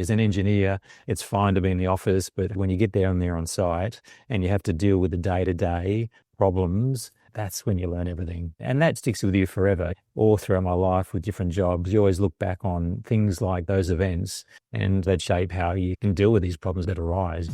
As an engineer, it's fine to be in the office, but when you get down there on site and you have to deal with the day-to-day problems, that's when you learn everything. And that sticks with you forever. All throughout my life with different jobs, you always look back on things like those events and that shape how you can deal with these problems that arise.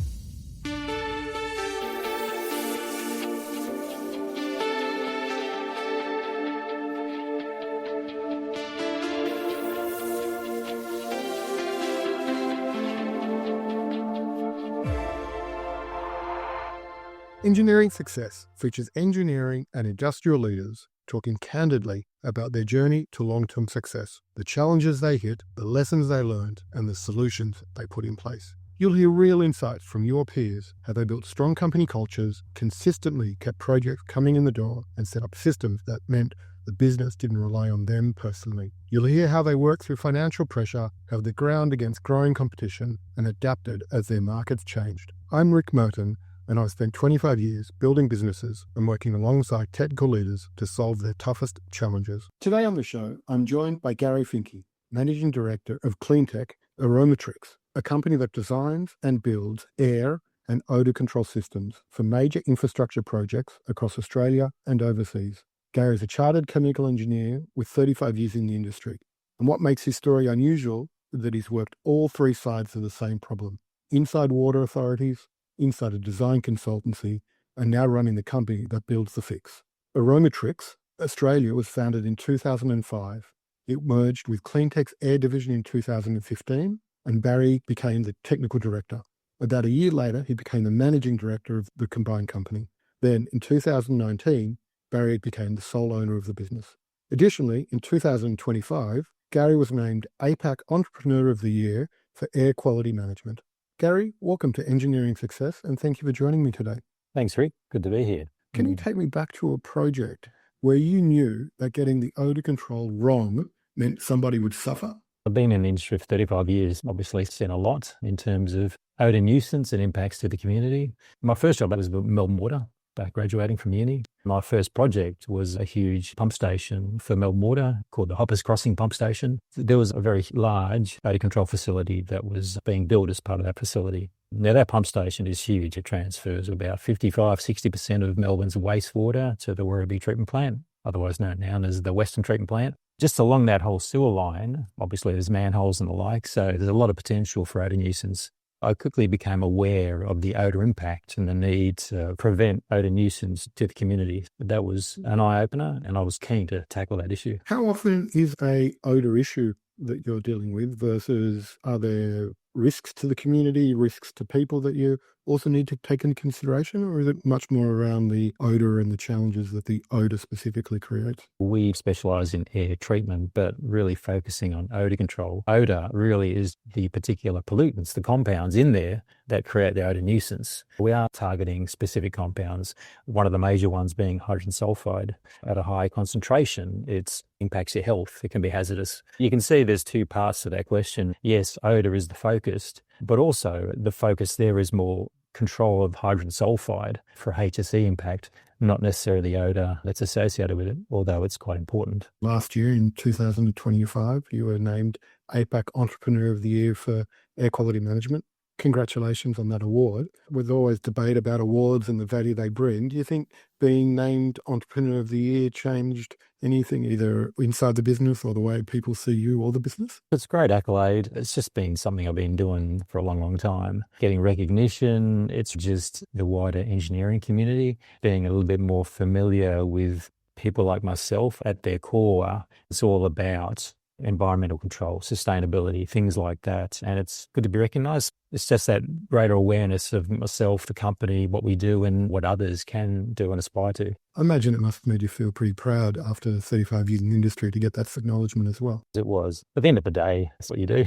Engineering Success features engineering and industrial leaders talking candidly about their journey to long-term success, the challenges they hit, the lessons they learned, and the solutions they put in place. You'll hear real insights from your peers, how they built strong company cultures, consistently kept projects coming in the door, and set up systems that meant the business didn't rely on them personally. You'll hear how they worked through financial pressure, held their ground against growing competition, and adapted as their markets changed. I'm Rick Merton, and I've spent 25 years building businesses and working alongside technical leaders to solve their toughest challenges. Today on the show, I'm joined by Gary Finke, Managing Director of CleanTeQ Aromatrix, a company that designs and builds air and odour control systems for major infrastructure projects across Australia and overseas. Gary is a chartered chemical engineer with 35 years in the industry. And what makes his story unusual is that he's worked all three sides of the same problem: inside water authorities, inside a design consultancy, and now running the company that builds the fix. Aromatrix Australia was founded in 2005. It merged with CleanTeQ's Air division in 2015, and Barry became the technical director. About a year later, he became the managing director of the combined company. Then, in 2019, Barry became the sole owner of the business. Additionally, in 2025, Gary was named APAC Entrepreneur of the Year for Air Quality Management. Gary, welcome to Engineering Success, and thank you for joining me today. Thanks, Rick. Good to be here. Can you take me back to a project where you knew that getting the odour control wrong meant somebody would suffer? I've been in the industry for 35 years, obviously seen a lot in terms of odour nuisance and impacts to the community. My first job was Melbourne Water, back graduating from uni. My first project was a huge pump station for Melbourne Water called the Hoppers Crossing Pump Station. There was a very large odour control facility that was being built as part of that facility. Now that pump station is huge. It transfers about 55-60% of Melbourne's wastewater to the Werribee treatment plant, otherwise known now as the Western treatment plant. Just along that whole sewer line, obviously there's manholes and the like, so there's a lot of potential for odour nuisance. I quickly became aware of the odour impact and the need to prevent odour nuisance to the community. That was an eye-opener, and I was keen to tackle that issue. How often is a odour issue that you're dealing with versus are there risks to the community, risks to people that you also need to take into consideration, or is it much more around the odour and the challenges that the odour specifically creates? We specialise in air treatment, but really focusing on odour control. Odour really is the particular pollutants, the compounds in there that create the odour nuisance. We are targeting specific compounds, one of the major ones being hydrogen sulfide. At a high concentration, it impacts your health. It can be hazardous. You can see there's two parts to that question. Yes, odour is the focus, but also the focus there is more control of hydrogen sulfide for HSE impact, not necessarily the odour that's associated with it, although it's quite important. Last year in 2025, you were named APAC Entrepreneur of the Year for Air Quality Management. Congratulations on that award. There's always debate about awards and the value they bring. Do you think being named Entrepreneur of the Year changed anything, either inside the business or the way people see you or the business? It's a great accolade. It's just been something I've been doing for a long, long time. Getting recognition, it's just the wider engineering community, being a little bit more familiar with people like myself at their core. It's all about environmental control, sustainability, things like that. And it's good to be recognised. It's just that greater awareness of myself, the company, what we do and what others can do and aspire to. I imagine it must have made you feel pretty proud after 35 years in the industry to get that acknowledgement as well. It was. At the end of the day, that's what you do.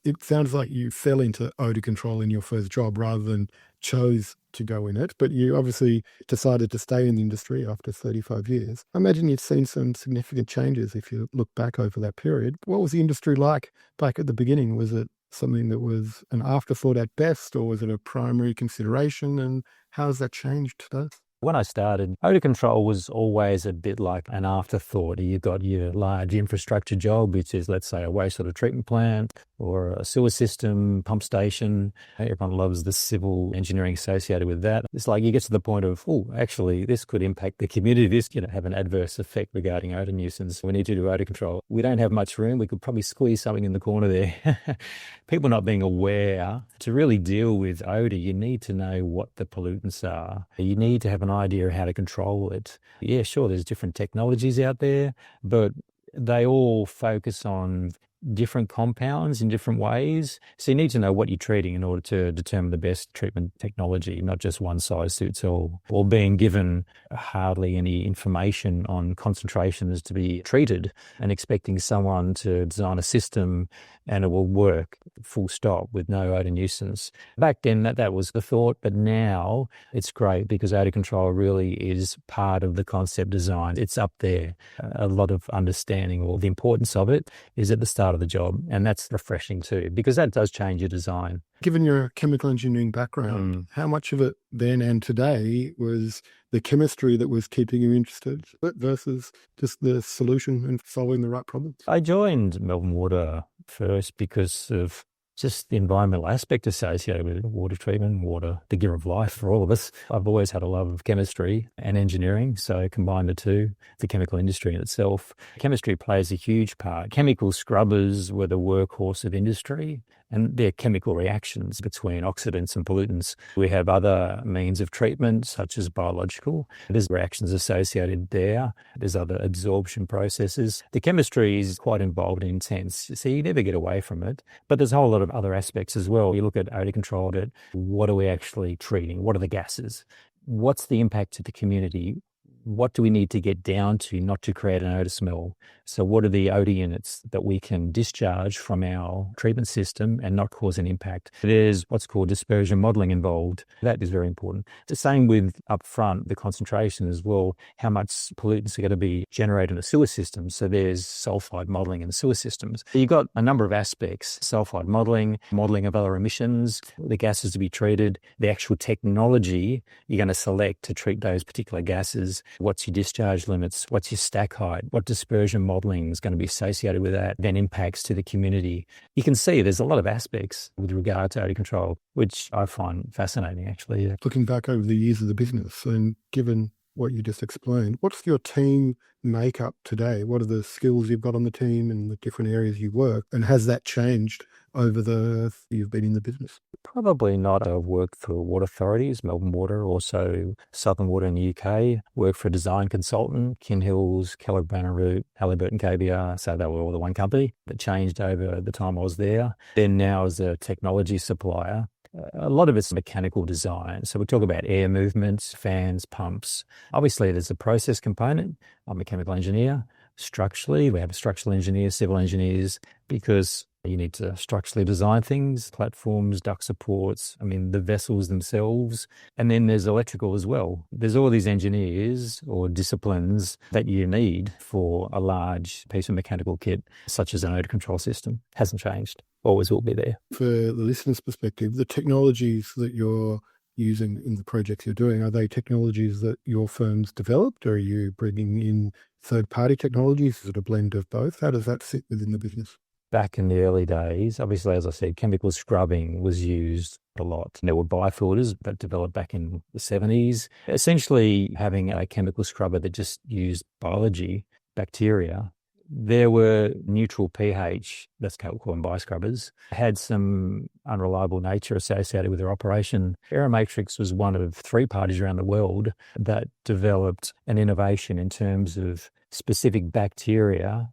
It sounds like you fell into odour control in your first job rather than chose to go in it, but you obviously decided to stay in the industry after 35 years. I imagine you've seen some significant changes if you look back over that period. What was the industry like back at the beginning? Was it something that was an afterthought at best, or was it a primary consideration? And how has that changed today? When I started, odour control was always a bit like an afterthought. You've got your large infrastructure job, which is, let's say, a wastewater treatment plant or a sewer system, pump station. Everyone loves the civil engineering associated with that. It's like you get to the point of, oh, actually, this could impact the community. This could have an adverse effect regarding odour nuisance. We need to do odour control. We don't have much room. We could probably squeeze something in the corner there. People not being aware, to really deal with odour, you need to know what the pollutants are. You need to have an idea of how to control it. Yeah, sure, there's different technologies out there, but they all focus on different compounds in different ways. So you need to know what you're treating in order to determine the best treatment technology, not just one size suits all, or being given hardly any information on concentrations to be treated and expecting someone to design a system and it will work full stop with no odour nuisance. Back then that was the thought, but now it's great because odour control really is part of the concept design. It's up there. A lot of understanding or the importance of it is at the start of the job, and that's refreshing too because that does change your design. Given your chemical engineering background, how much of it then and today was the chemistry that was keeping you interested versus just the solution and solving the right problems? I joined Melbourne Water first because of just the environmental aspect associated with water treatment, water, the gear of life for all of us. I've always had a love of chemistry and engineering, so I combine the two, the chemical industry in itself. Chemistry plays a huge part. Chemical scrubbers were the workhorse of industry, and they're chemical reactions between oxidants and pollutants. We have other means of treatment, such as biological. There's reactions associated there. There's other absorption processes. The chemistry is quite involved and intense, so you never get away from it. But there's a whole lot of other aspects as well. You look at odour control, at what are we actually treating? What are the gases? What's the impact to the community? What do we need to get down to not to create an odour smell? So what are the odour units that we can discharge from our treatment system and not cause an impact? There's what's called dispersion modelling involved. That is very important. The same with upfront, the concentration as well, how much pollutants are going to be generated in the sewer system. So there's sulphide modelling in the sewer systems. So you've got a number of aspects: sulphide modelling, modelling of other emissions, the gases to be treated, the actual technology you're going to select to treat those particular gases. What's your discharge limits? What's your stack height? What dispersion modelling is going to be associated with that? Then impacts to the community. You can see there's a lot of aspects with regard to odour control, which I find fascinating, actually. Looking back over the years of the business and given what you just explained, what's your team makeup today? What are the skills you've got on the team and the different areas you work? And has that changed over you've been in the business? Probably not. I've worked for water authorities, Melbourne Water, also Southern Water in the UK. Worked for a design consultant, Kinhills, Keller Banner Root, Halliburton KBR. So they were all the one company. That changed over the time I was there. Then now as a technology supplier, a lot of it's mechanical design. So we talk about air movements, fans, pumps. Obviously, there's a process component. I'm a chemical engineer. Structurally, we have structural engineers, civil engineers, because you need to structurally design things, platforms, duct supports, the vessels themselves. And then there's electrical as well. There's all these engineers or disciplines that you need for a large piece of mechanical kit, such as an odour control system. Hasn't changed. Always will be there. For the listener's perspective, the technologies that you're using in the projects you're doing, are they technologies that your firm's developed, or are you bringing in third-party technologies? Is it a blend of both? How does that sit within the business? Back in the early days, obviously, as I said, chemical scrubbing was used a lot. There were biofilters that developed back in the 70s. Essentially, having a chemical scrubber that just used biology, bacteria. There were neutral pH, that's what we call them bioscrubbers, had some unreliable nature associated with their operation. Aromatrix was one of 3 parties around the world that developed an innovation in terms of specific bacteria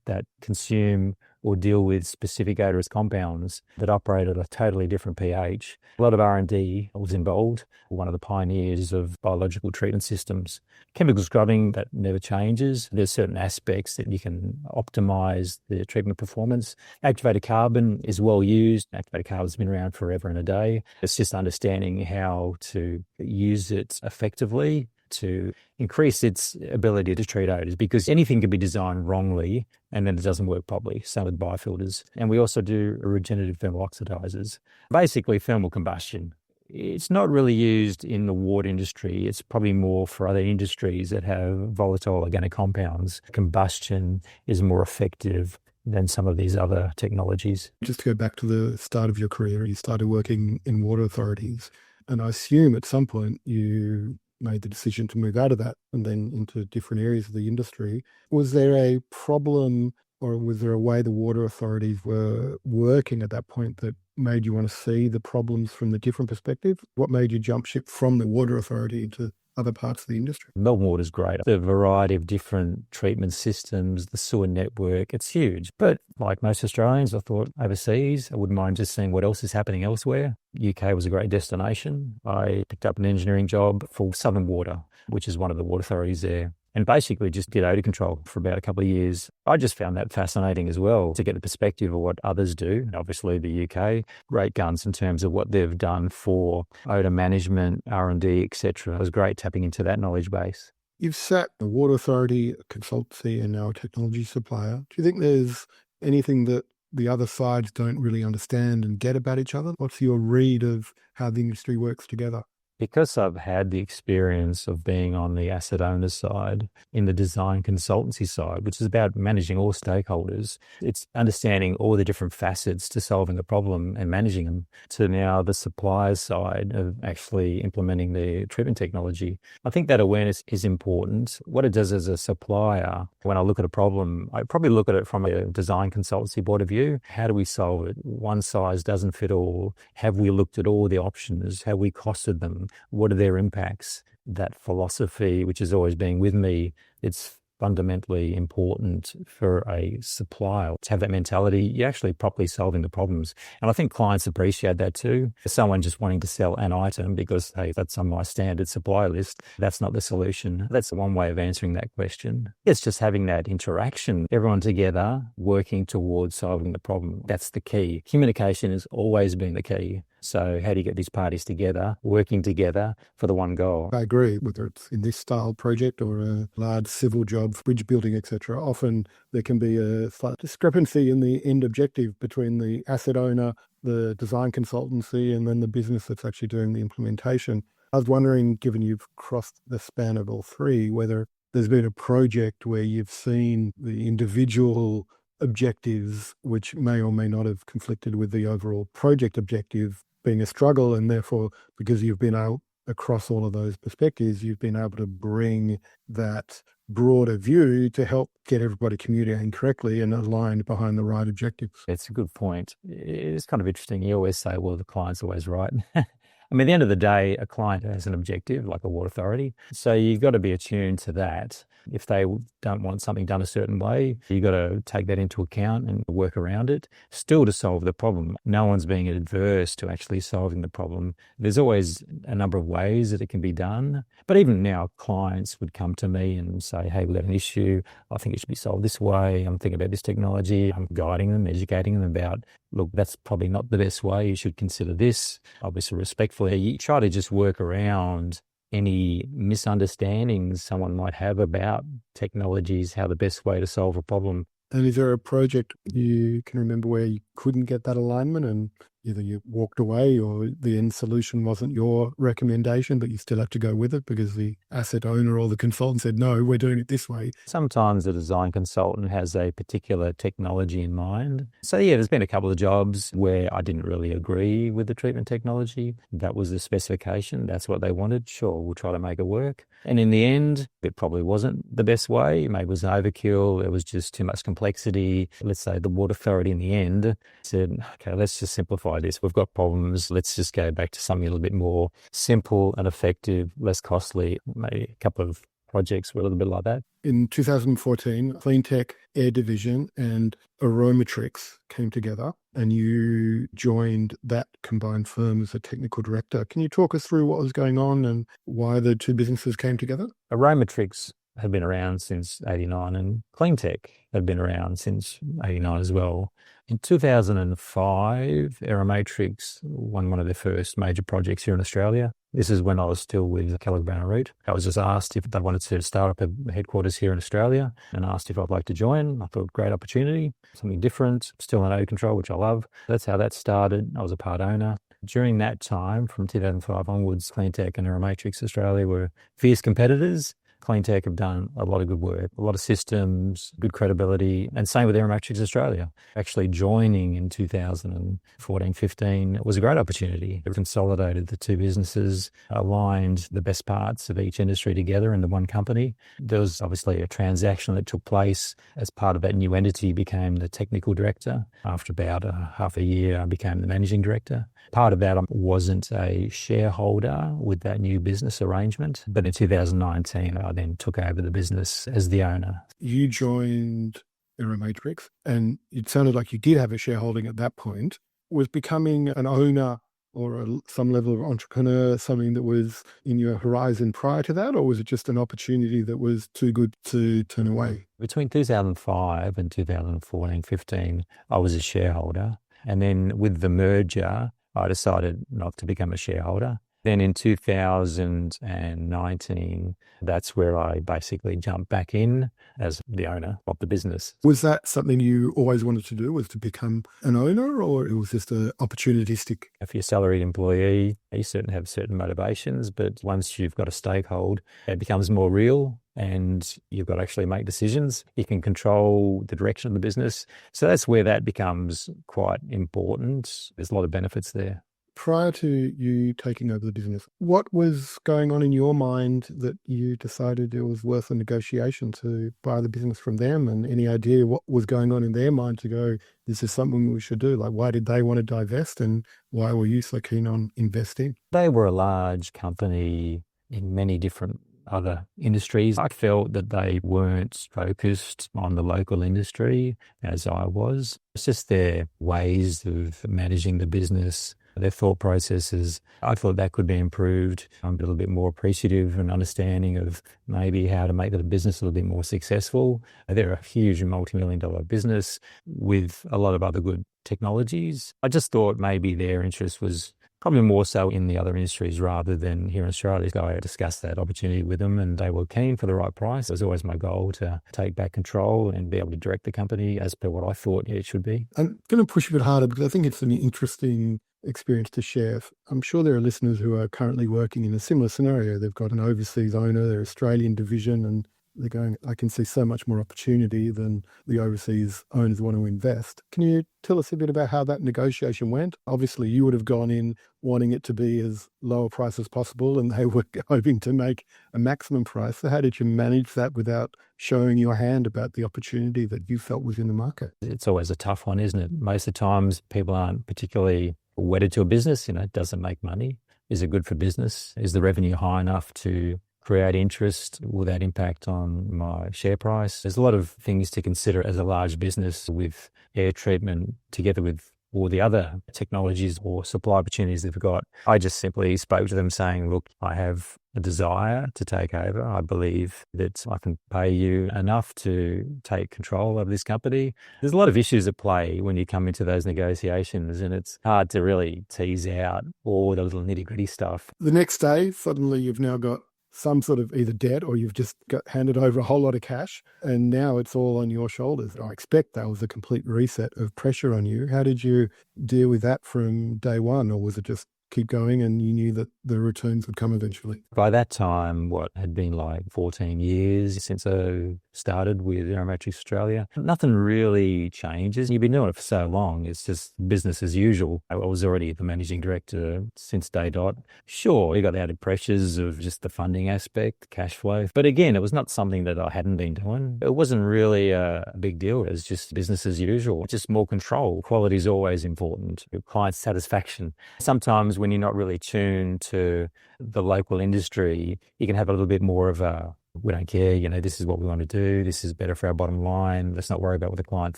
that consume or deal with specific odorous compounds that operate at a totally different pH. A lot of R&D was involved. One of the pioneers of biological treatment systems. Chemical scrubbing, that never changes. There's certain aspects that you can optimize the treatment performance. Activated carbon is well used. Activated carbon's been around forever and a day. It's just understanding how to use it effectively to increase its ability to treat odours, because anything can be designed wrongly and then it doesn't work properly. Same with biofilters. And we also do regenerative thermal oxidizers. Basically, thermal combustion. It's not really used in the water industry. It's probably more for other industries that have volatile organic compounds. Combustion is more effective than some of these other technologies. Just to go back to the start of your career, you started working in water authorities, and I assume at some point you made the decision to move out of that and then into different areas of the industry. Was there a problem, or was there a way the water authorities were working at that point that made you want to see the problems from the different perspective? What made you jump ship from the water authority to other parts of the industry? Melbourne Water is great. The variety of different treatment systems, the sewer network, it's huge. But like most Australians, I thought overseas, I wouldn't mind just seeing what else is happening elsewhere. UK was a great destination. I picked up an engineering job for Southern Water, which is one of the water authorities there, and basically just did odour control for about a couple of years. I just found that fascinating as well, to get the perspective of what others do. Obviously, the UK, great guns in terms of what they've done for odour management, R&D, etc. It was great tapping into that knowledge base. You've sat a water authority, a consultancy, and now a technology supplier. Do you think there's anything that the other sides don't really understand and get about each other? What's your read of how the industry works together? Because I've had the experience of being on the asset owner side, in the design consultancy side, which is about managing all stakeholders, it's understanding all the different facets to solving a problem and managing them, to now the supplier side of actually implementing the treatment technology. I think that awareness is important. What it does as a supplier, when I look at a problem, I probably look at it from a design consultancy point of view. How do we solve it? One size doesn't fit all. Have we looked at all the options? Have we costed them? What are their impacts? That philosophy, which has always been with me, it's fundamentally important for a supplier to have that mentality. You're actually properly solving the problems. And I think clients appreciate that too. For someone just wanting to sell an item because, hey, that's on my standard supplier list, that's not the solution. That's one way of answering that question. It's just having that interaction, everyone together working towards solving the problem. That's the key. Communication has always been the key. So how do you get these parties together, working together for the one goal? I agree, whether it's in this style project or a large civil job, bridge building, etc. Often there can be a slight discrepancy in the end objective between the asset owner, the design consultancy, and then the business that's actually doing the implementation. I was wondering, given you've crossed the span of all three, whether there's been a project where you've seen the individual objectives, which may or may not have conflicted with the overall project objective, being a struggle, and therefore, because you've been out across all of those perspectives, you've been able to bring that broader view to help get everybody communicating correctly and aligned behind the right objectives. It's a good point. It's kind of interesting. You always say, well, the client's always right. I mean, at the end of the day, a client has an objective, like a water authority. So you've got to be attuned to that. If they don't want something done a certain way, you've got to take that into account and work around it, still to solve the problem. No one's being adverse to actually solving the problem. There's always a number of ways that it can be done. But even now, clients would come to me and say, hey, we've got an issue. I think it should be solved this way. I'm thinking about this technology. I'm guiding them, educating them about, look, that's probably not the best way. You should consider this. Obviously, respectfully, you try to just work around any misunderstandings someone might have about technologies, how the best way to solve a problem. And is there a project you can remember where you couldn't get that alignment and either you walked away or the end solution wasn't your recommendation, but you still have to go with it because the asset owner or the consultant said, no, we're doing it this way? Sometimes the design consultant has a particular technology in mind. So yeah, there's been a couple of jobs where I didn't really agree with the treatment technology. That was the specification. That's what they wanted. Sure, we'll try to make it work. And in the end, it probably wasn't the best way. Maybe it was an overkill. It was just too much complexity. Let's say the water authority in the end said, okay, let's just simplify this. We've got problems. Let's just go back to something a little bit more simple and effective, less costly. Maybe a couple of projects were a little bit like that. In 2014, CleanTeQ Air Division and Aromatrix came together and you joined that combined firm as a technical director. Can you talk us through what was going on and why the two businesses came together? Aromatrix had been around since 89 and CleanTeQ had been around since 89 as well. In 2005, Aromatrix won one of their first major projects here in Australia. This is when I was still with Kellogg Brown & Root. I was just asked if they wanted to start up a headquarters here in Australia and asked if I'd like to join. I thought, great opportunity, something different, still in odour control, which I love. That's how that started. I was a part owner. During that time, from 2005 onwards, CleanTeQ and Aromatrix Australia were fierce competitors. CleanTeQ have done a lot of good work, a lot of systems, good credibility, and same with Aromatrix Australia. Actually joining in 2014-15 was a great opportunity. It consolidated the two businesses, aligned the best parts of each industry together into one company. There was obviously a transaction that took place. As part of that new entity, became the technical director. After about half a year, I became the managing director. Part of that, I wasn't a shareholder with that new business arrangement, but in 2019, I then took over the business as the owner. You joined Aromatrix, and it sounded like you did have a shareholding at that point. Was becoming an owner or some level of entrepreneur something that was in your horizon prior to that, or was it just an opportunity that was too good to turn away? Between 2005 and 2014-15, I was a shareholder. And then with the merger, I decided not to become a shareholder. Then in 2019, that's where I basically jumped back in as the owner of the business. Was that something you always wanted to do, was to become an owner, or it was just an opportunistic? If you're a salaried employee, you certainly have certain motivations, but once you've got a stakehold, it becomes more real and you've got to actually make decisions. You can control the direction of the business. So that's where that becomes quite important. There's a lot of benefits there. Prior to you taking over the business, what was going on in your mind that you decided it was worth a negotiation to buy the business from them? And any idea what was going on in their mind to go, this is something we should do? Like, why did they want to divest and why were you so keen on investing? They were a large company in many different other industries. I felt that they weren't focused on the local industry as I was. It's just their ways of managing the business, their thought processes. I thought that could be improved. I'm a little bit more appreciative and understanding of maybe how to make the business a little bit more successful. They're a huge multi-million-dollar business with a lot of other good technologies. I just thought maybe their interest was probably more so in the other industries rather than here in Australia. So I discussed that opportunity with them and they were keen for the right price. It was always my goal to take back control and be able to direct the company as per what I thought it should be. I'm going to push a bit harder because I think it's an interesting experience to share. I'm sure there are listeners who are currently working in a similar scenario. They've got an overseas owner, their Australian division, and they're going, I can see so much more opportunity than the overseas owners want to invest. Can you tell us a bit about how that negotiation went? Obviously, you would have gone in wanting it to be as low a price as possible, and they were hoping to make a maximum price. So how did you manage that without showing your hand about the opportunity that you felt was in the market? It's always a tough one, isn't it? Most of the times people aren't particularly wedded to a business. It doesn't make money. Is it good for business? Is the revenue high enough to create interest? Will that impact on my share price? There's a lot of things to consider as a large business with air treatment together with all the other technologies or supply opportunities that we've got. I just simply spoke to them saying, look, I have a desire to take over. I believe that I can pay you enough to take control of this company. There's a lot of issues at play when you come into those negotiations, and it's hard to really tease out all the little nitty-gritty stuff. The next day, suddenly you've now got some sort of either debt or you've just got handed over a whole lot of cash and now it's all on your shoulders. I expect that was a complete reset of pressure on you. How did you deal with that from day one, or was it just keep going and you knew that the returns would come eventually? By that time, what had been like 14 years since I started with Aromatrix Australia, nothing really changes. You've been doing it for so long, it's just business as usual. I was already the managing director since day dot. Sure, you got the added pressures of just the funding aspect, cash flow. But again, it was not something that I hadn't been doing. It wasn't really a big deal. It was just business as usual, just more control. Quality is always important. Client satisfaction. Sometimes when you're not really tuned to the local industry, you can have a little bit more of a, we don't care, this is what we want to do. This is better for our bottom line. Let's not worry about what the client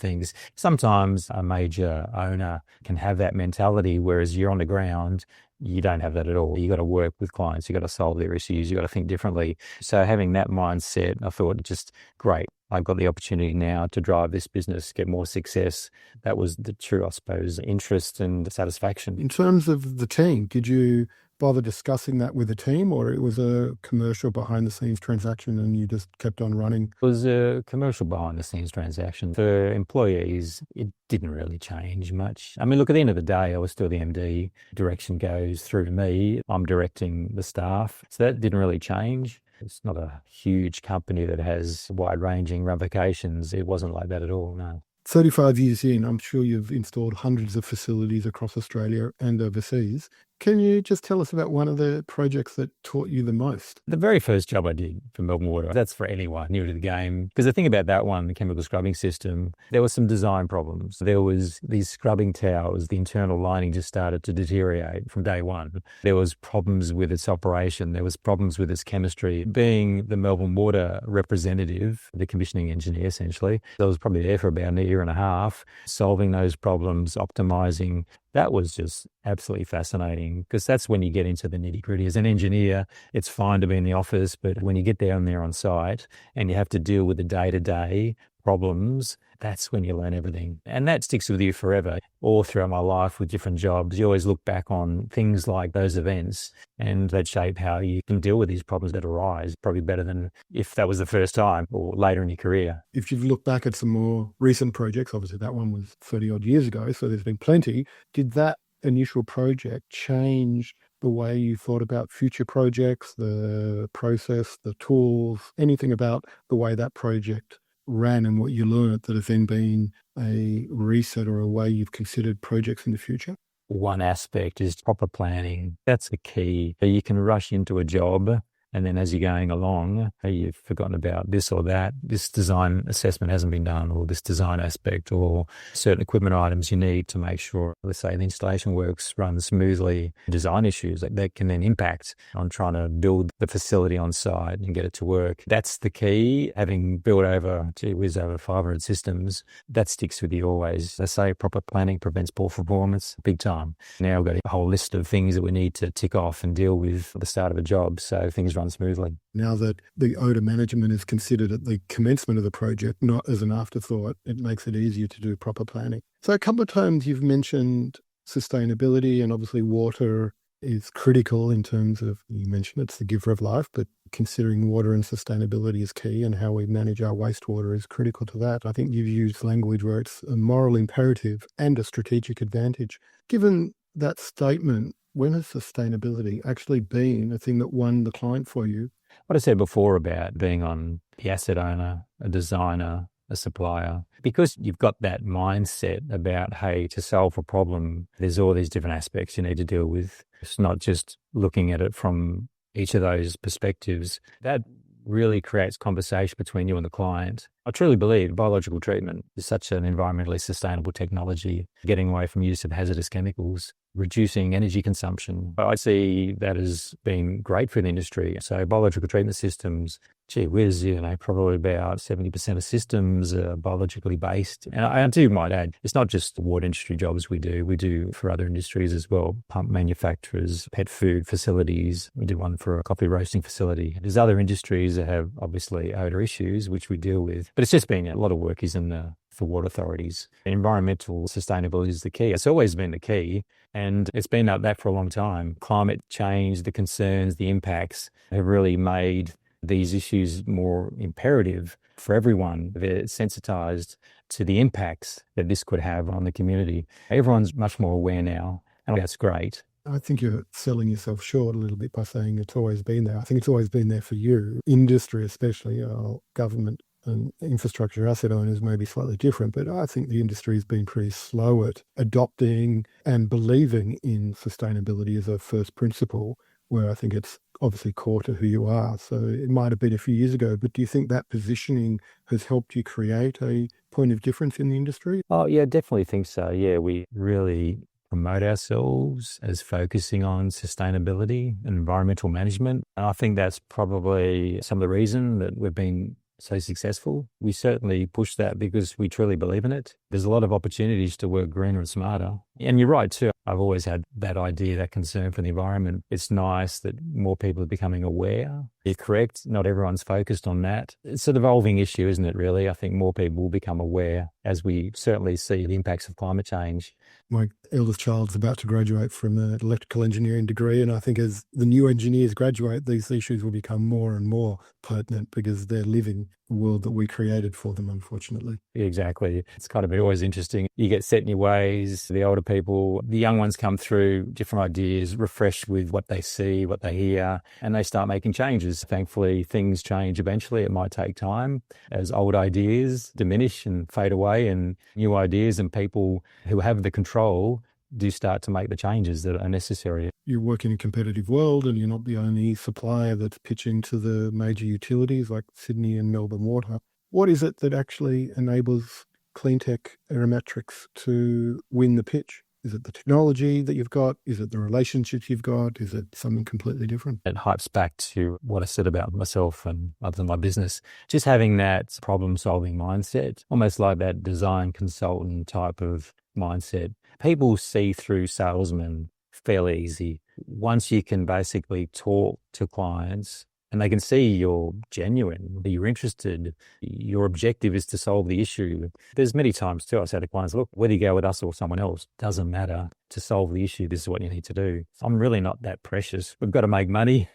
thinks. Sometimes a major owner can have that mentality, whereas you're on the ground, you don't have that at all. You got to work with clients. You got to solve their issues. You got to think differently. So having that mindset, I thought just great. I've got the opportunity now to drive this business, get more success. That was the true, I suppose, interest and satisfaction. In terms of the team, did you bother discussing that with the team, or it was a commercial behind the scenes transaction and you just kept on running? It was a commercial behind the scenes transaction. For employees, it didn't really change much. I mean, look, at the end of the day, I was still the MD. Direction goes through to me. I'm directing the staff. So that didn't really change. It's not a huge company that has wide-ranging ramifications. It wasn't like that at all, no. 35 years in, I'm sure you've installed hundreds of facilities across Australia and overseas. Can you just tell us about one of the projects that taught you the most? The very first job I did for Melbourne Water, that's for anyone new to the game. Because the thing about that one, the chemical scrubbing system, there were some design problems. There was these scrubbing towers, the internal lining just started to deteriorate from day one. There was problems with its operation. There was problems with its chemistry. Being the Melbourne Water representative, the commissioning engineer essentially, I was probably there for about a year and a half, solving those problems, optimizing. That was just absolutely fascinating because that's when you get into the nitty-gritty. As an engineer, it's fine to be in the office, but when you get down there on site and you have to deal with the day-to-day problems, that's when you learn everything. And that sticks with you forever. All throughout my life with different jobs, you always look back on things like those events and that shape how you can deal with these problems that arise, probably better than if that was the first time or later in your career. If you've looked back at some more recent projects, obviously that one was 30 odd years ago, so there's been plenty. Did that initial project change the way you thought about future projects, the process, the tools, anything about the way that project ran and what you learned that has then been a reset or a way you've considered projects in the future? One aspect is proper planning. That's the key. You can rush into a job and then as you're going along, you've forgotten about this or that. This design assessment hasn't been done, or this design aspect, or certain equipment items you need to make sure, let's say, the installation works run smoothly. Design issues that can then impact on trying to build the facility on site and get it to work. That's the key. Having built over 500 systems, that sticks with you always. They say proper planning prevents poor performance, big time. Now we've got a whole list of things that we need to tick off and deal with at the start of a job, so things run smoothly. Now that the odour management is considered at the commencement of the project, not as an afterthought, it makes it easier to do proper planning. So a couple of times you've mentioned sustainability, and obviously water is critical in terms of, you mentioned it's the giver of life, but considering water and sustainability is key, and how we manage our wastewater is critical to that. I think you've used language where it's a moral imperative and a strategic advantage. Given that statement, when has sustainability actually been a thing that won the client for you? What I said before about being on the asset owner, a designer, a supplier, because you've got that mindset about, hey, to solve a problem, there's all these different aspects you need to deal with. It's not just looking at it from each of those perspectives. That really creates conversation between you and the client. I truly believe biological treatment is such an environmentally sustainable technology, getting away from use of hazardous chemicals, reducing energy consumption. I see that as being great for the industry. So biological treatment systems, gee whiz, probably about 70% of systems are biologically based. And I do might add, it's not just the water industry jobs we do for other industries as well. Pump manufacturers, pet food facilities. We do one for a coffee roasting facility. There's other industries that have obviously odour issues, which we deal with. But it's just been a lot of work is for water authorities. Environmental sustainability is the key. It's always been the key. And it's been like that for a long time. Climate change, the concerns, the impacts have really made these issues more imperative for everyone. They're sensitized to the impacts that this could have on the community. Everyone's much more aware now, and that's great. I think you're selling yourself short a little bit by saying it's always been there. I think it's always been there for you. Industry especially, government and infrastructure asset owners may be slightly different, but I think the industry has been pretty slow at adopting and believing in sustainability as a first principle, where I think it's obviously core to who you are. So it might have been a few years ago, but do you think that positioning has helped you create a point of difference in the industry? Oh, yeah, definitely think so. Yeah, we really promote ourselves as focusing on sustainability and environmental management. And I think that's probably some of the reason that we've been so successful. We certainly push that because we truly believe in it. There's a lot of opportunities to work greener and smarter. And you're right too. I've always had that idea, that concern for the environment. It's nice that more people are becoming aware. You're correct. Not everyone's focused on that. It's an evolving issue, isn't it, really? I think more people will become aware as we certainly see the impacts of climate change. Mike, eldest child's about to graduate from an electrical engineering degree, and I think as the new engineers graduate, these issues will become more and more pertinent because they're living the world that we created for them, unfortunately. Exactly. It's kind of always interesting. You get set in your ways, the older people, the young ones come through, different ideas, refreshed with what they see, what they hear, and they start making changes. Thankfully, things change eventually. It might take time as old ideas diminish and fade away, and new ideas and people who have the control do start to make the changes that are necessary. You work in a competitive world and you're not the only supplier that's pitching to the major utilities like Sydney and Melbourne Water. What is it that actually enables CleanTeQ Aromatrix to win the pitch? Is it the technology that you've got? Is it the relationships you've got? Is it something completely different? It hypes back to what I said about myself and other than my business. Just having that problem-solving mindset, almost like that design consultant type of mindset. People see through salesmen fairly easy. Once you can basically talk to clients and they can see you're genuine, that you're interested, your objective is to solve the issue. There's many times too, I say to clients, look, whether you go with us or someone else, doesn't matter. To solve the issue, this is what you need to do. I'm really not that precious. We've got to make money.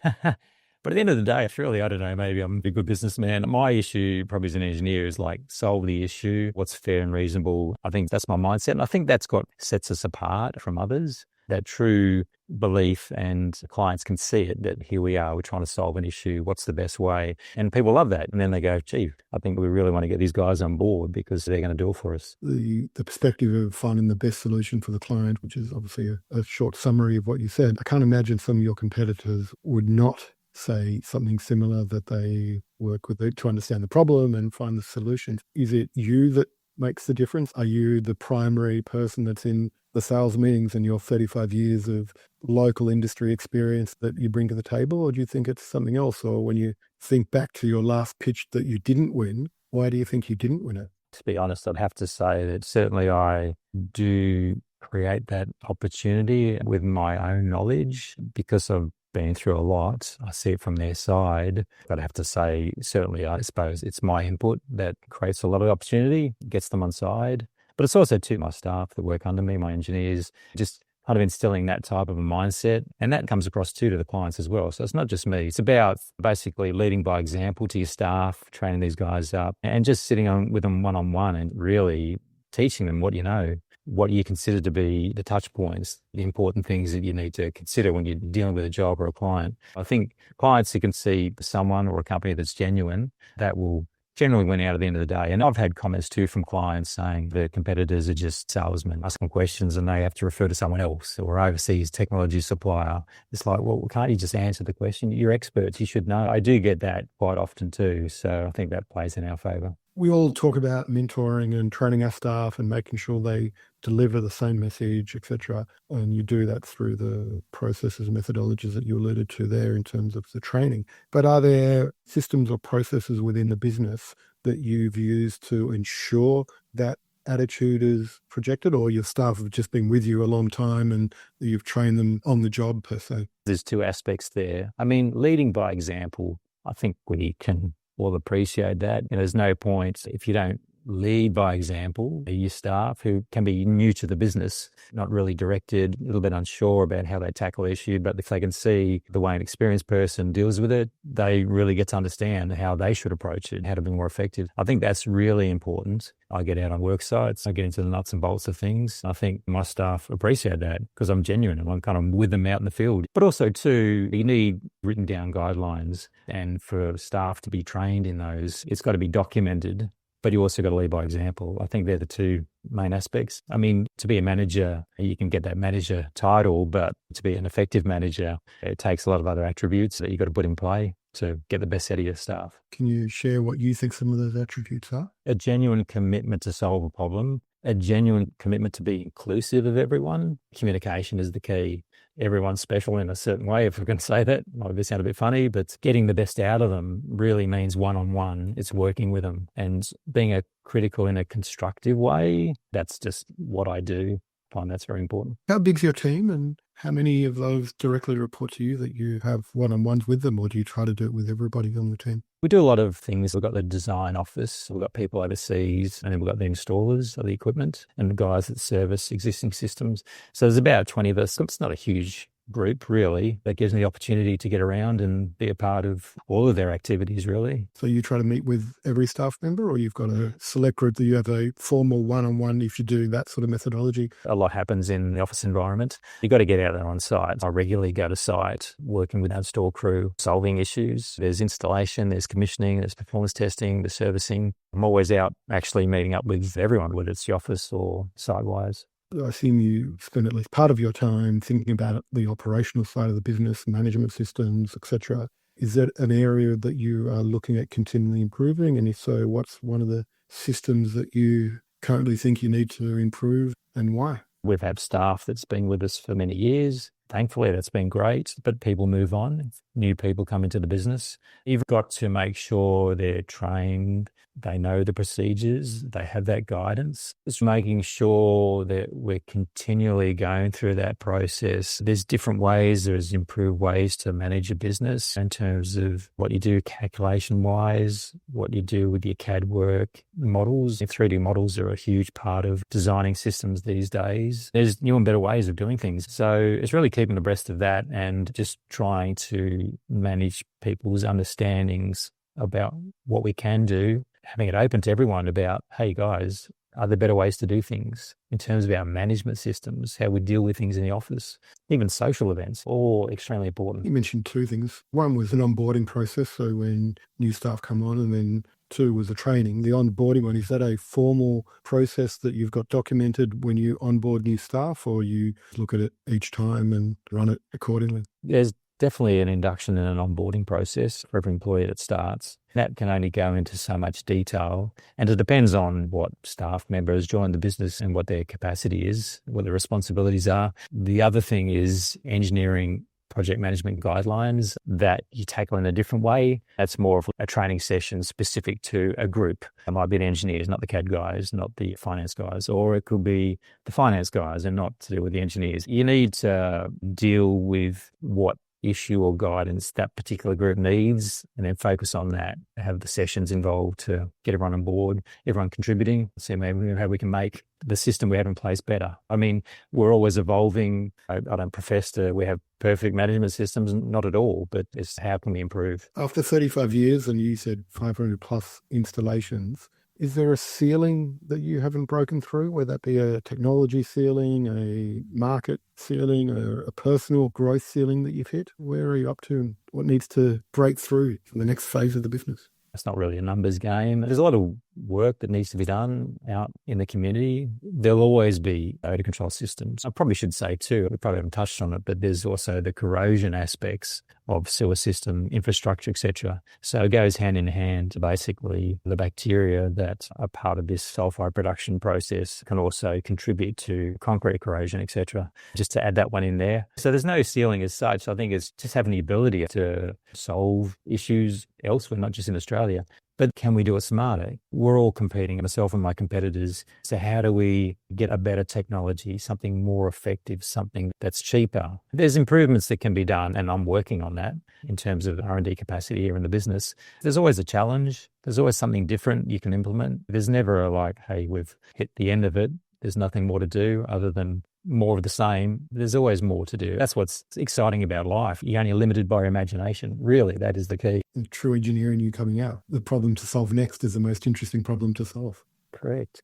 But at the end of the day, surely, I don't know, maybe I'm a good businessman. My issue, probably as an engineer, is like solve the issue, what's fair and reasonable. I think that's my mindset. And I think that's what sets us apart from others, that true belief, and clients can see it, that here we are, we're trying to solve an issue. What's the best way? And people love that. And then they go, gee, I think we really want to get these guys on board because they're going to do it for us. The perspective of finding the best solution for the client, which is obviously a short summary of what you said. I can't imagine some of your competitors would not say something similar, that they work with it to understand the problem and find the solutions. Is it you that makes the difference? Are you the primary person that's in the sales meetings and your 35 years of local industry experience that you bring to the table? Or do you think it's something else? Or when you think back to your last pitch that you didn't win, why do you think you didn't win it? To be honest, I'd have to say that certainly I do create that opportunity with my own knowledge because I've been through a lot. I see it from their side. But I have to say, certainly, I suppose it's my input that creates a lot of opportunity, gets them on side. But it's also to my staff that work under me, my engineers, just kind of instilling that type of a mindset. And that comes across too to the clients as well. So it's not just me. It's about basically leading by example to your staff, training these guys up, and just sitting on with them one-on-one and really teaching them what you know, what you consider to be the touch points, the important things that you need to consider when you're dealing with a job or a client. I think clients who can see someone or a company that's genuine, that will generally win out at the end of the day. And I've had comments too from clients saying the competitors are just salesmen asking questions and they have to refer to someone else or overseas technology supplier. It's like, well, can't you just answer the question? You're experts, you should know. I do get that quite often too. So I think that plays in our favor. We all talk about mentoring and training our staff and making sure they deliver the same message, etc. And you do that through the processes and methodologies that you alluded to there in terms of the training. But are there systems or processes within the business that you've used to ensure that attitude is projected, or your staff have just been with you a long time and you've trained them on the job per se? There's two aspects there. I mean, leading by example, I think we can all appreciate that. And there's no point if you don't lead by example. Your staff who can be new to the business, not really directed, a little bit unsure about how they tackle the issue, but if they can see the way an experienced person deals with it, they really get to understand how they should approach it, how to be more effective. I think that's really important. I get out on work sites, I get into the nuts and bolts of things. I think my staff appreciate that because I'm genuine and I'm kind of with them out in the field. But also too, you need written down guidelines, and for staff to be trained in those, it's got to be documented. But you also got to lead by example. I think they're the two main aspects. I mean, to be a manager, you can get that manager title, but to be an effective manager, it takes a lot of other attributes that you've got to put in play to get the best out of your staff. Can you share what you think some of those attributes are? A genuine commitment to solve a problem, a genuine commitment to be inclusive of everyone. Communication is the key. Everyone's special in a certain way, if we can say that. Might sound a bit funny, but getting the best out of them really means one-on-one. It's working with them and being a critical in a constructive way. That's just what I do. I find that's very important. How big's your team and how many of those directly report to you that you have one-on-ones with them, or do you try to do it with everybody on the team? We do a lot of things. We've got the design office, we've got people overseas, and then we've got the installers of the equipment and the guys that service existing systems. So there's about 20 of us. It's not a huge group, really. That gives me the opportunity to get around and be a part of all of their activities, really. So you try to meet with every staff member, or you've got a select group that you have a formal one-on-one if you do that sort of methodology? A lot happens in the office environment. You've got to get out there on site. I regularly go to site, working with our store crew, solving issues. There's installation, there's commissioning, there's performance testing, there's servicing. I'm always out actually meeting up with everyone, whether it's the office or site-wise. I assume you spend at least part of your time thinking about the operational side of the business, management systems, etc. Is that an area that you are looking at continually improving? And if so, what's one of the systems that you currently think you need to improve and why? We've had staff that's been with us for many years. Thankfully, that's been great, but people move on. New people come into the business. You've got to make sure they're trained, they know the procedures, they have that guidance. Just making sure that we're continually going through that process. There's different ways, there's improved ways to manage a business in terms of what you do calculation-wise, what you do with your CAD work. Models, 3D models are a huge part of designing systems these days. There's new and better ways of doing things. So it's really keeping abreast of that and just trying to manage people's understandings about what we can do, having it open to everyone about, hey guys, are there better ways to do things in terms of our management systems, how we deal with things in the office, even social events, all extremely important. You mentioned two things. One was an onboarding process, so when new staff come on, and then two was the training. The onboarding one, is that a formal process that you've got documented when you onboard new staff, or you look at it each time and run it accordingly? There's definitely an induction and an onboarding process for every employee that starts. That can only go into so much detail, and it depends on what staff member has joined the business and what their capacity is, what their responsibilities are. The other thing is engineering project management guidelines that you tackle in a different way. That's more of a training session specific to a group. It might be the engineers, not the CAD guys, not the finance guys, or it could be the finance guys and not to do with the engineers. You need to deal with what issue or guidance that particular group needs and then focus on that, have the sessions involved to get everyone on board, everyone contributing, see maybe how we can make the system we have in place better. I mean, we're always evolving. I don't profess to we have perfect management systems, not at all, but it's how can we improve? After 35 years, and you said 500 plus installations, is there a ceiling that you haven't broken through, whether that be a technology ceiling, a market ceiling, or a personal growth ceiling that you've hit? Where are you up to and what needs to break through for the next phase of the business? It's not really a numbers game. There's a lot of work that needs to be done out in the community. There'll always be odour control systems. I probably should say too, we probably haven't touched on it, but there's also the corrosion aspects of sewer system infrastructure, etc. So it goes hand in hand. Basically, the bacteria that are part of this sulfide production process can also contribute to concrete corrosion, etc. Just to add that one in there. So there's no ceiling as such. I think it's just having the ability to solve issues elsewhere, not just in Australia. But can we do it smarter? We're all competing, myself and my competitors. So how do we get a better technology, something more effective, something that's cheaper? There's improvements that can be done, and I'm working on that in terms of R&D capacity here in the business. There's always a challenge. There's always something different you can implement. There's never a like, hey, we've hit the end of it. There's nothing more to do other than more of the same. There's always more to do. That's what's exciting about life. You're only limited by your imagination. Really, that is the key. And true engineering, you coming out. The problem to solve next is the most interesting problem to solve. Correct.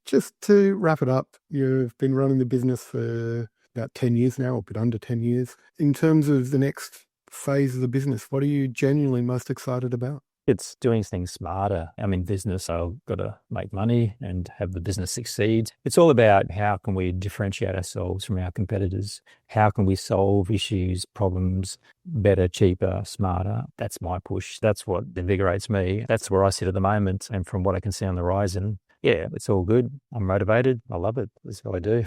Just to wrap it up, you've been running the business for about 10 years now, or a bit under 10 years. In terms of the next phase of the business, what are you genuinely most excited about? It's doing things smarter. I'm in business, so I've got to make money and have the business succeed. It's all about how can we differentiate ourselves from our competitors? How can we solve issues, problems better, cheaper, smarter? That's my push. That's what invigorates me. That's where I sit at the moment. And from what I can see on the horizon, yeah, it's all good. I'm motivated. I love it. That's what I do.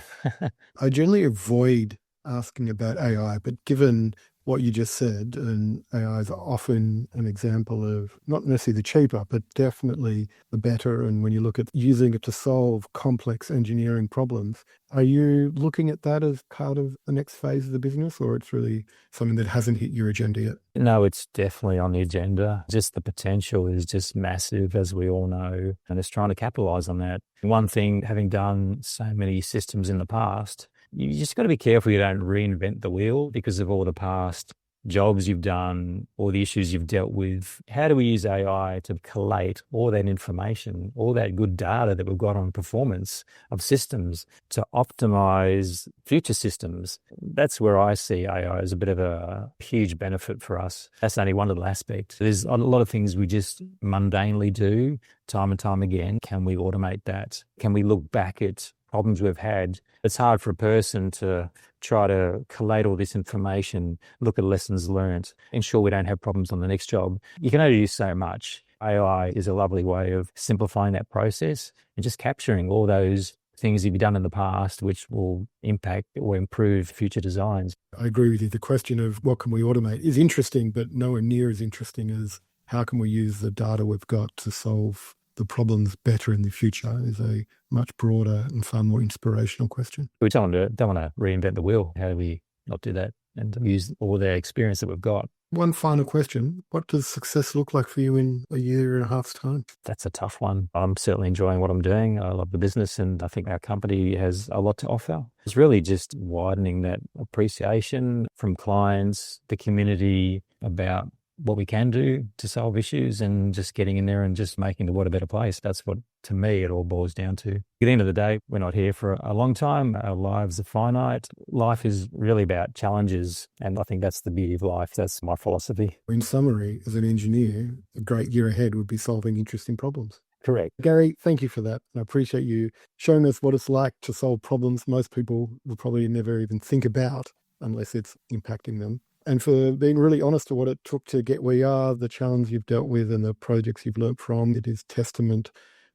I generally avoid asking about AI, but given what you just said, and AI is often an example of not necessarily the cheaper, but definitely the better. And when you look at using it to solve complex engineering problems, are you looking at that as part of the next phase of the business, or it's really something that hasn't hit your agenda yet? No, it's definitely on the agenda. Just the potential is just massive, as we all know, and it's trying to capitalize on that. One thing, having done so many systems in the past, you just got to be careful you don't reinvent the wheel because of all the past jobs you've done or the issues you've dealt with. How do we use AI to collate all that information, all that good data that we've got on performance of systems to optimize future systems? That's where I see AI as a bit of a huge benefit for us. That's only one little aspect. There's a lot of things we just mundanely do time and time again. Can we automate that? Can we look back at problems we've had? It's hard for a person to try to collate all this information, look at lessons learned, ensure we don't have problems on the next job. You can only do so much. AI is a lovely way of simplifying that process and just capturing all those things you've done in the past, which will impact or improve future designs. I agree with you. The question of what can we automate is interesting, but nowhere near as interesting as how can we use the data we've got to solve the problems better in the future is a much broader and far more inspirational question. We don't want to reinvent the wheel. How do we not do that and use all the experience that we've got? One final question. What does success look like for you in a year and a half's time? That's a tough one. I'm certainly enjoying what I'm doing. I love the business and I think our company has a lot to offer. It's really just widening that appreciation from clients, the community about what we can do to solve issues and just getting in there and just making the world a better place. That's what, to me, it all boils down to. At the end of the day, we're not here for a long time. Our lives are finite. Life is really about challenges. And I think that's the beauty of life. That's my philosophy. In summary, as an engineer, a great year ahead would be solving interesting problems. Correct. Gary, thank you for that. I appreciate you showing us what it's like to solve problems most people will probably never even think about unless it's impacting them. And for being really honest to what it took to get where you are, the challenge you've dealt with and the projects you've learnt from. It is testament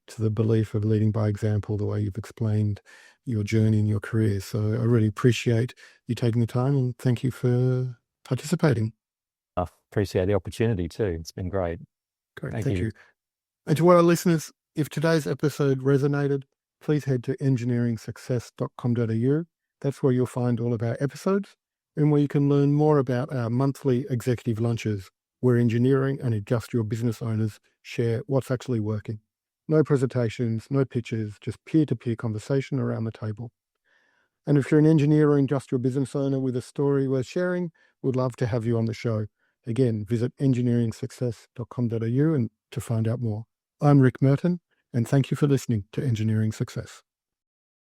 to the belief of leading by example, the way you've explained your journey and your career. So I really appreciate you taking the time and thank you for participating. I appreciate the opportunity too. It's been great. Great, thank you. And to our listeners, if today's episode resonated, please head to engineeringsuccess.com.au. That's where you'll find all of our episodes and where you can learn more about our monthly executive lunches, where engineering and industrial business owners share what's actually working. No presentations, no pitches, just peer-to-peer conversation around the table. And if you're an engineer or industrial business owner with a story worth sharing, we'd love to have you on the show. Again, visit engineeringsuccess.com.au and to find out more. I'm Rick Merton, and thank you for listening to Engineering Success.